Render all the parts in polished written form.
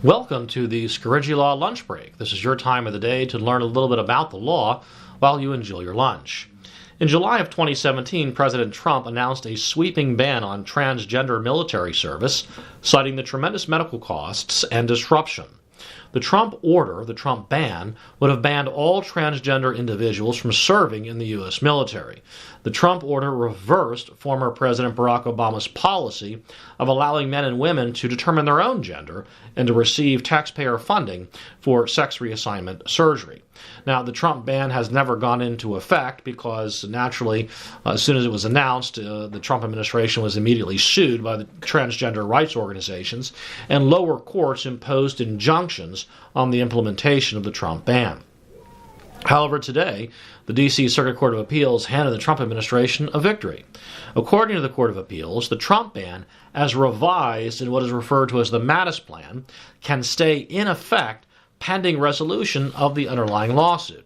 Welcome to the Scaringi Law Lunch Break. This is your time of the day to learn a little bit about the law while you enjoy your lunch. In July of 2017, President Trump announced a sweeping ban on transgender military service, citing the tremendous medical costs and disruption. The Trump order, the Trump ban, would have banned all transgender individuals from serving in the U.S. military. The Trump order reversed former President Barack Obama's policy of allowing men and women to determine their own gender and to receive taxpayer funding for sex reassignment surgery. Now, the Trump ban has never gone into effect because, naturally, as soon as it was announced, the Trump administration was immediately sued by the transgender rights organizations, and lower courts imposed injunctions on the implementation of the Trump ban. However, today, the D.C. Circuit Court of Appeals handed the Trump administration a victory. According to the Court of Appeals, the Trump ban, as revised in what is referred to as the Mattis Plan, can stay in effect pending resolution of the underlying lawsuit.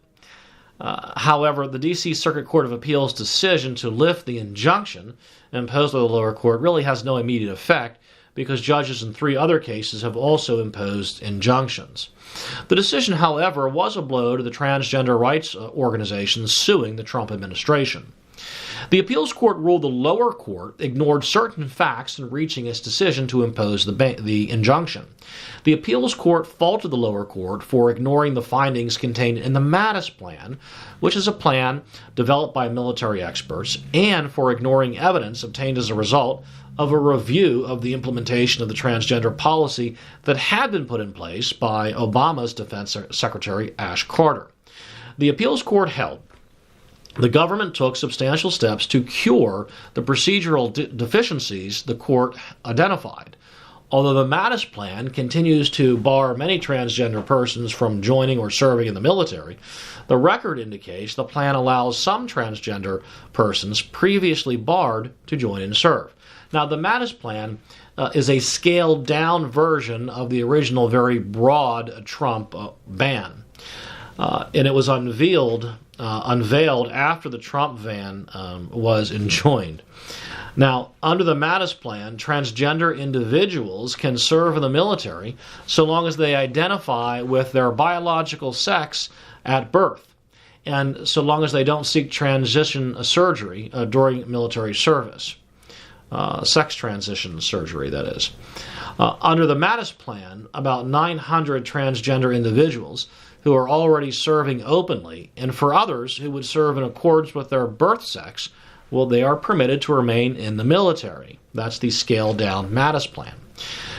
However, the D.C. Circuit Court of Appeals' decision to lift the injunction imposed by the lower court really has no immediate effect because judges in 3 other cases have also imposed injunctions. The decision, however, was a blow to the transgender rights organizations suing the Trump administration. The appeals court ruled the lower court ignored certain facts in reaching its decision to impose the injunction. The appeals court faulted the lower court for ignoring the findings contained in the Mattis Plan, which is a plan developed by military experts, and for ignoring evidence obtained as a result of a review of the implementation of the transgender policy that had been put in place by Obama's Defense Secretary Ash Carter. The appeals court held the government took substantial steps to cure the procedural deficiencies the court identified. Although the Mattis Plan continues to bar many transgender persons from joining or serving in the military, the record indicates the plan allows some transgender persons previously barred to join and serve. Now, the Mattis Plan is a scaled-down version of the original very broad Trump ban, and it was unveiled after the Trump ban was enjoined. Now, under the Mattis Plan, transgender individuals can serve in the military so long as they identify with their biological sex at birth, and so long as they don't seek transition surgery during military service. Sex transition surgery, that is. Under the Mattis Plan, about 900 transgender individuals who are already serving openly, and for others who would serve in accordance with their birth sex, well, they are permitted to remain in the military. That's the scaled-down Mattis Plan.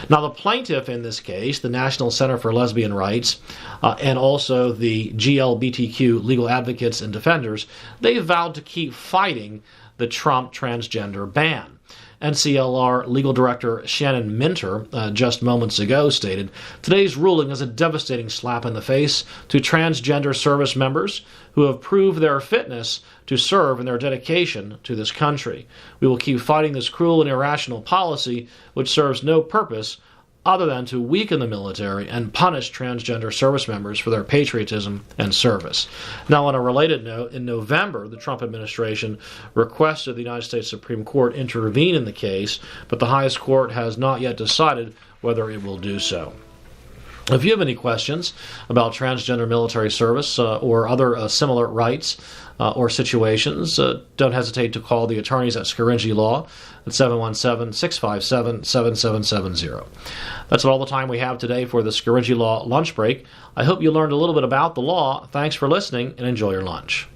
Now, the plaintiff in this case, the National Center for Lesbian Rights, and also the GLBTQ legal advocates and defenders, they vowed to keep fighting the Trump transgender ban. NCLR Legal Director Shannon Minter just moments ago stated, "Today's ruling is a devastating slap in the face to transgender service members who have proved their fitness to serve and their dedication to this country. We will keep fighting this cruel and irrational policy which serves no purpose other than to weaken the military and punish transgender service members for their patriotism and service." Now, on a related note, in November, the Trump administration requested the United States Supreme Court intervene in the case, but the highest court has not yet decided whether it will do so. If you have any questions about transgender military service or other similar rights or situations, don't hesitate to call the attorneys at Scaringi Law at 717-657-7770. That's all the time we have today for the Scaringi Law Lunch Break. I hope you learned a little bit about the law. Thanks for listening and enjoy your lunch.